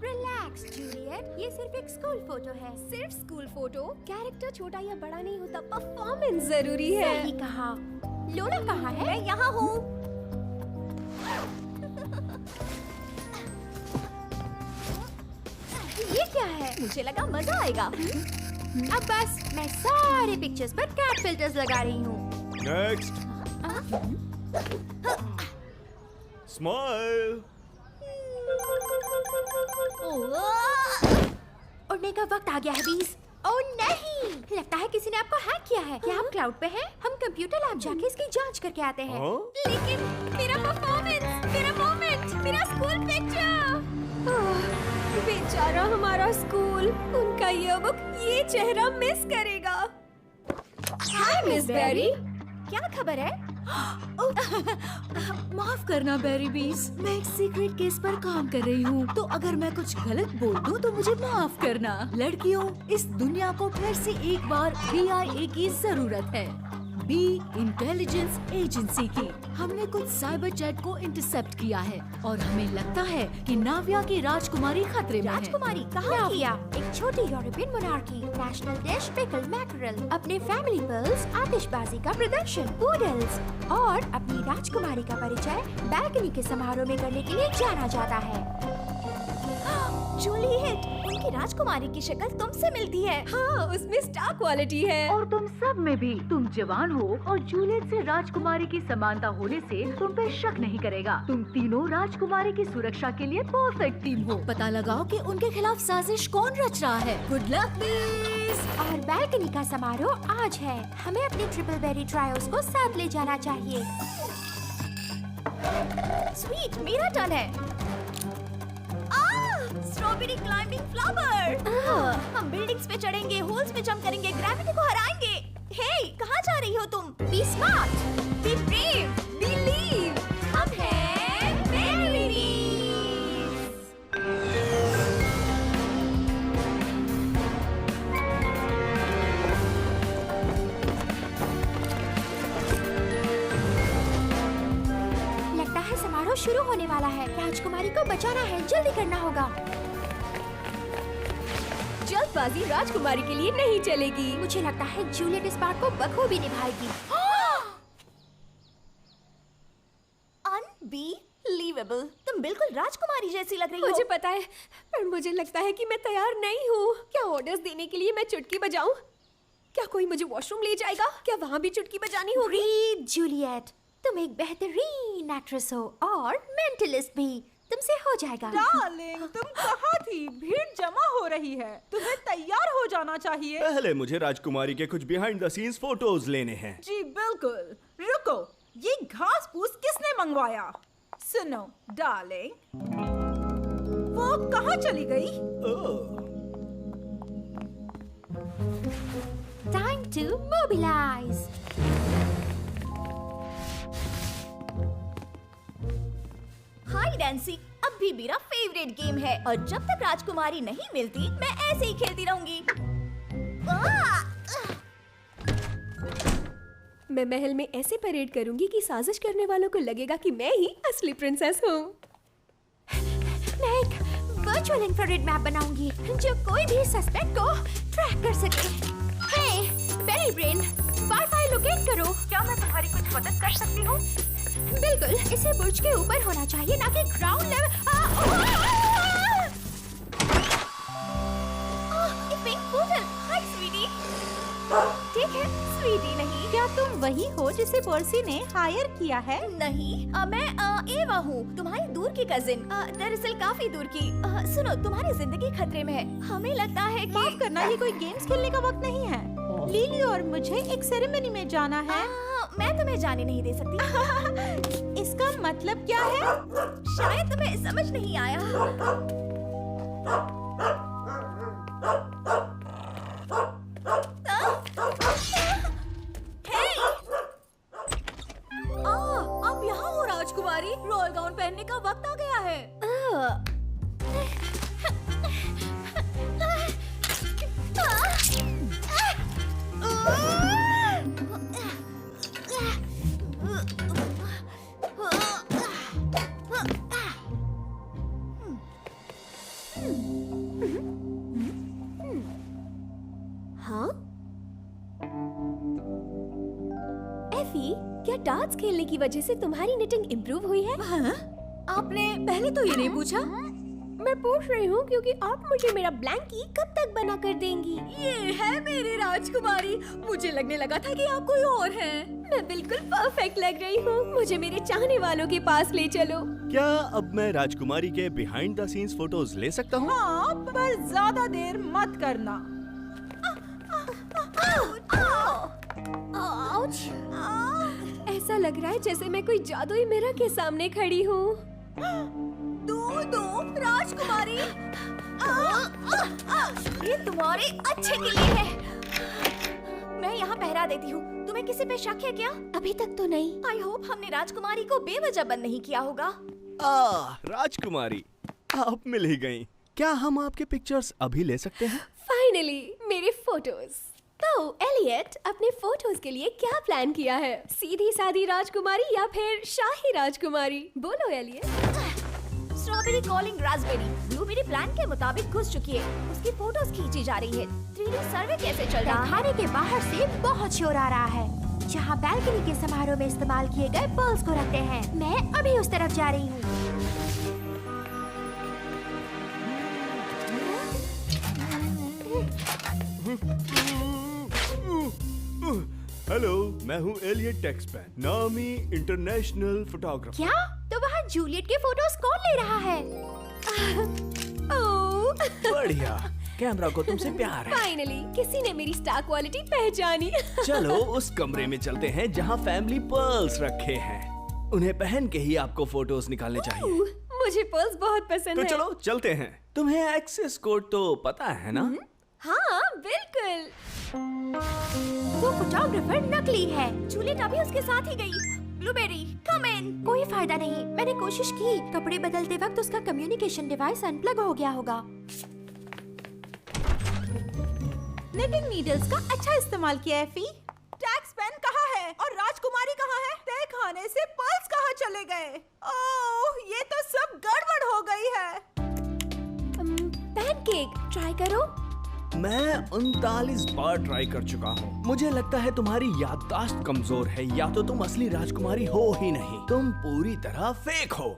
Relax Juliet, ये सिर्फ एक स्कूल फोटो है। सिर्फ स्कूल फोटो? कैरेक्टर छोटा या बड़ा नहीं होता, परफॉर्मेंस जरूरी है। सही कहा। लोला कहाँ है? मैं यहाँ हूँ। ये क्या है? मुझे लगा मजा आएगा। अब बस मैं सारे पिक्चर्स पर कैट फिल्टर्स लगा रही हूँ। नेक्स्ट। स्माइल। उड़ने का वक्त आ गया है बीस। ओह नहीं, लगता है किसी ने आपको हैक किया है। क्या आप क्लाउड पे हैं? हम कंप्यूटर लैब जाके इसकी जांच करके आते हैं। लेकिन मेरा परफॉर्मेंस, मेरा मोमेंट, मेरा स्कूल पिक्चर। बेचारा हमारा स्कूल, उनका ईयरबुक ये चेहरा मिस करेगा। हाय मिस बेरी, क्या खबर है? माफ करना बेरी बीस, मैं एक सीक्रेट केस पर काम कर रही हूँ, तो अगर मैं कुछ गलत बोल दूँ तो मुझे माफ करना। लड़कियों, इस दुनिया को फिर से एक बार BIA की जरूरत है, बी इंटेलिजेंस एजेंसी की। हमने कुछ साइबर जेट को इंटरसेप्ट किया है और हमें लगता है कि नाविया की राजकुमारी खतरे में है। राजकुमारी कहाँ किया? एक छोटी European monarchy, national dish pickle mackerel, अपने फैमिली पर्ल्स, आतिशबाजी का प्रदर्शन, पूडल्स और अपनी राजकुमारी का परिचय बैल्कनी के समारोह में करने के लिए जाना जाता है। जूलियट, उनकी राजकुमारी की शक्ल तुमसे मिलती है। हाँ, उसमें स्टार क्वालिटी है। और तुम सब में भी। तुम जवान हो और जूलियट से राजकुमारी की समानता होने से तुम पे शक नहीं करेगा। तुम तीनों राजकुमारी की सुरक्षा के लिए परफेक्ट टीम हो। पता लगाओ कि उनके खिलाफ साजिश कौन रच रहा है। Good luck please. और बैल्कनी का समारोह आज है। हमें अपने ट्रिपल बेरी ट्रायोस को साथ ले जाना चाहिए। स्वीट, मेरा टर्न है। Strawberry climbing flower. हम बिल्डिंग्स पे चढ़ेंगे, होल्स में जंप करेंगे, ग्रेविटी को हराएंगे। हे, कहाँ जा रही हो तुम? Be smart, be brave, believe. हम हैं बेरीज। लगता है समारोह शुरू होने वाला है। राजकुमारी को बचाना है, जल्दी करना होगा। जल्दबाजी राजकुमारी के लिए नहीं चलेगी। मुझे लगता है जूलियट इस बात को बखूबी निभाएगी। अनबिलीवेबल, तुम बिल्कुल राजकुमारी जैसी लग रही हो। मुझे पता है, पर मुझे लगता है कि मैं तैयार नहीं हूँ। क्या ऑर्डर्स देने के लिए मैं चुटकी बजाऊं? क्या कोई मुझे वॉशरूम ले जाएगा? क्या वहाँ भी चुटकी बजानी होगी? ब्रीथ जूलियट, तुम एक बेहतरीन एक्ट्रेस हो और मेंटलिस्ट भी। तुमसे हो जाएगा। डार्लिंग, तुम कहाँ थी? भीड़ जमा हो रही है, तुम्हें तैयार हो जाना चाहिए। पहले मुझे राजकुमारी के कुछ बिहाइंड द सीन्स फोटोज लेने हैं। जी बिल्कुल। रुको, ये घास फूस किसने मंगवाया? सुनो डार्लिंग, वो कहाँ चली गई? Time to mobilise. Hide and seek अब भी मेरा फेवरेट गेम है और जब तक राजकुमारी नहीं मिलती मैं ऐसे ही खेलती रहूंगी। मैं महल में ऐसे परेड करूंगी कि साजिश करने वालों को लगेगा कि मैं ही असली प्रिंसेस हूँ। मैं एक वर्चुअल इंफ्रारेड मैप बनाऊंगी जो कोई भी सस्पेक्ट को ट्रैक कर सके। हे, बेरी ब्रेन, वाईफाई लोकेट करो। क्या मैं तुम्हारी कुछ मदद कर सकती हूँ? बिल्कुल, इसे बुर्ज के ऊपर होना चाहिए, ना कि ground level. Pink portal. Hi sweetie. ठीक है, स्वीटी नहीं। क्या तुम वही हो जिसे पर्सी ने हायर किया है? नहीं, मैं एवा हूँ, तुम्हारी दूर की कजिन। दरअसल काफी दूर की। सुनो, तुम्हारी जिंदगी खतरे में है। हमें लगता है कि माफ करना, ये कोई गेम्स खेलने का वक्त नहीं है। लिली और मुझे एक सेरेमनी में जाना है। मैं तुम्हें जाने नहीं दे सकती। इसका मतलब क्या है? शायद तुम्हें समझ नहीं आया। आप यहाँ हो राजकुमारी। रॉयल गाउन पहनने का वक्त आ गया है। डार्ट्स खेलने की वजह से तुम्हारी निटिंग इम्प्रूव हुई है? हाँ? आपने पहले तो ये नहीं पूछा। मैं पूछ रही हूँ क्योंकि आप मुझे मेरा ब्लैंकी कब तक बना कर देंगी? ये है मेरी राजकुमारी। मुझे लगने लगा था कि आप कोई और हैं। मैं बिल्कुल परफेक्ट लग रही हूँ। मुझे मेरे चाहने वालों के पास ले चलो। क्या अब मैं राजकुमारी के बिहाइंड द सीन्स फोटोज ले सकता हूँ? हाँ, पर ज्यादा देर मत करना। ऐसा लग रहा है जैसे मैं कोई जादुई मिरर के सामने खड़ी हूँ। दो राजकुमारी, ये तुम्हारे अच्छे के लिए है। मैं यहाँ पहरा देती हूँ। तुम्हें किसी पे शक है क्या? अभी तक तो नहीं। आई होप हमने राजकुमारी को बेवजह बंद नहीं किया होगा। राजकुमारी, आप मिल ही गयी। क्या हम आपके पिक्चर्स अभी ले सकते हैं? फाइनली मेरे फोटोज। तो एलियट, अपने फोटोज के लिए क्या प्लान किया है? सीधी सादी राजकुमारी या फिर शाही राजकुमारी? बोलो Elliot. Strawberry calling raspberry. Blueberry plan के मुताबिक घुस चुकी है। उसकी फोटोज खींची जा रही है। 3D सर्वे कैसे चल रहा है? खाने के बाहर से बहुत शोर आ रहा है, जहाँ बैल्कनी के समारोह में इस्तेमाल किए गए पर्ल्स को रखते हैं। मैं अभी उस तरफ जा रही हूँ। हेलो, मैं हूँ एलियट टेक्सपैन, नामी इंटरनेशनल फोटोग्राफर। क्या? तो वहाँ जूलियट के फोटोज कौन ले रहा है? ओह, बढ़िया, कैमरा को तुमसे प्यार है। फाइनली किसी ने मेरी स्टार क्वालिटी पहचानी। चलो उस कमरे में चलते हैं जहाँ फैमिली पर्ल्स रखे हैं। उन्हें पहन के ही आपको फोटोज निकालने चाहिए। मुझे पर्ल्स बहुत पसंद तो है। चलो चलते हैं। तुम्हें एक्सेस कोड तो पता है ना? हाँ बिल्कुल। वो फोटोग्राफर नकली है। जूलियट अभी उसके साथ ही गई। ब्लूबेरी, कम इन। कोई फायदा नहीं। मैंने कोशिश की। कपड़े बदलते वक्त उसका कम्युनिकेशन डिवाइस अनप्लग हो गया होगा। निटिंग नीडल्स का अच्छा इस्तेमाल किया है फी। टैक्स पेन कहाँ है और राजकुमारी कहाँ है? तय खाने से पर्ल्स कहाँ चले गए? ओह, ये तो सब गड़बड़ हो गई है। पैनकेक ट्राई करो। मैं 39 बार ट्राई कर चुका हूँ। मुझे लगता है तुम्हारी याददाश्त कमजोर है, या तो तुम असली राजकुमारी हो ही नहीं, तुम पूरी तरह फेक हो।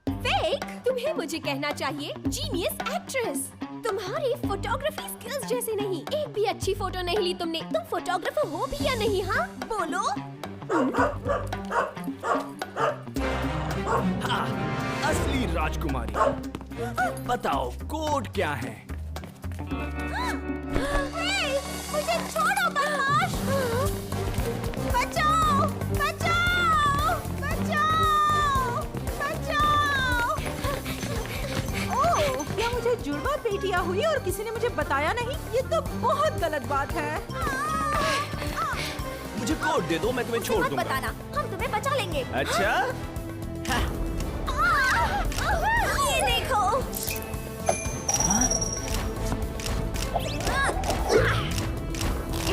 फेक? तुम्हें मुझे कहना चाहिए जीनियस एक्ट्रेस। तुम्हारी फोटोग्राफी स्किल्स जैसे नहीं। एक भी अच्छी फोटो नहीं ली तुमने। तुम फोटोग्राफर हो भी या नहीं? हाँ बोलो। हाँ, असली राजकुमारी। बताओ कोड क्या है? मुझे छोड़ो बदमाश! बचाओ! बचाओ! बचाओ! बचाओ! ओह, क्या मुझे जुड़वा बेटियां हुई और किसी ने मुझे बताया नहीं? ये तो बहुत गलत बात है। मुझे कोड दे दो, मैं तुम्हें छोड़ मत दूंगा। बताना, हम तुम्हें बचा लेंगे। अच्छा? ये देखो।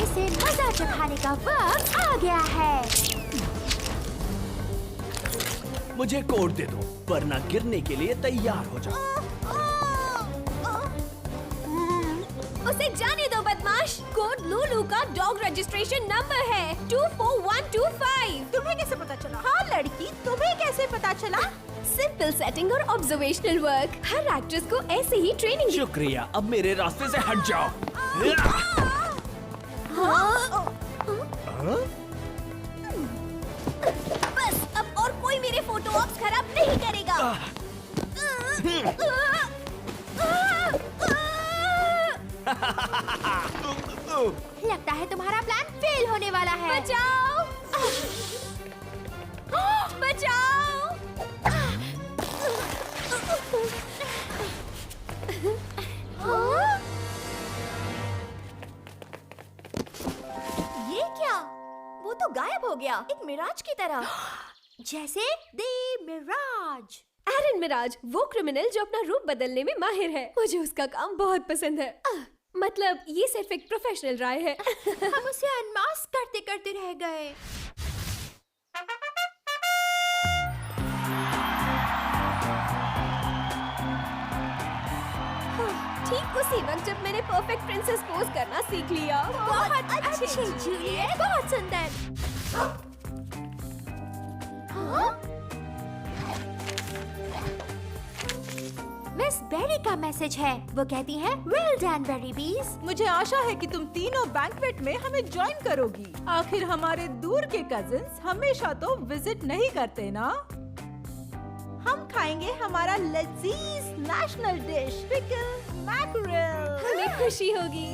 इसे मजा चखाने का वक्त आ गया है। मुझे कोड दे दो, वरना गिरने के लिए तैयार हो जाओ। उसे जाने दो बदमाश। कोड लूलू का डॉग रजिस्ट्रेशन नंबर है 24125। तुम्हें कैसे पता चला? हाँ लड़की, तुम्हें कैसे पता चला? सिंपल सेटिंग और ऑब्जर्वेशनल वर्क। हर एक्ट्रेस को ऐसे ही ट्रेनिंग। शुक्रिया, अब मेरे रास्ते से हट जाओ। बस अब और कोई मेरे फोटो ऑप्स खराब नहीं करेगा। लगता है तुम्हारा प्लान फेल होने वाला है। बचाओ! बचाओ! ये क्या? वो तो गायब हो गया, एक मिराज की तरह। जैसे द मिराज। एरन मिराज, वो क्रिमिनल जो अपना रूप बदलने में माहिर है। मुझे उसका काम बहुत पसंद है। मतलब ये सिर्फ एक प्रोफेशनल राय है। हम उसे अनमास्क करते करते रह गए। ठीक उसी वक्त जब मैंने परफेक्ट प्रिंसेस पोज करना सीख लिया। बहुत अच्छी जूलियट, बहुत सुंदर। मिस बेरी का मैसेज है। वो कहती है, वेल डन बेरी बीज। मुझे आशा है कि तुम तीनों बैंक्वेट में हमें ज्वाइन करोगी। आखिर हमारे दूर के कजिन्स हमेशा तो विजिट नहीं करते ना। हम खाएंगे हमारा लजीज नेशनल डिश पिकल मैकरेल। हमें खुशी होगी।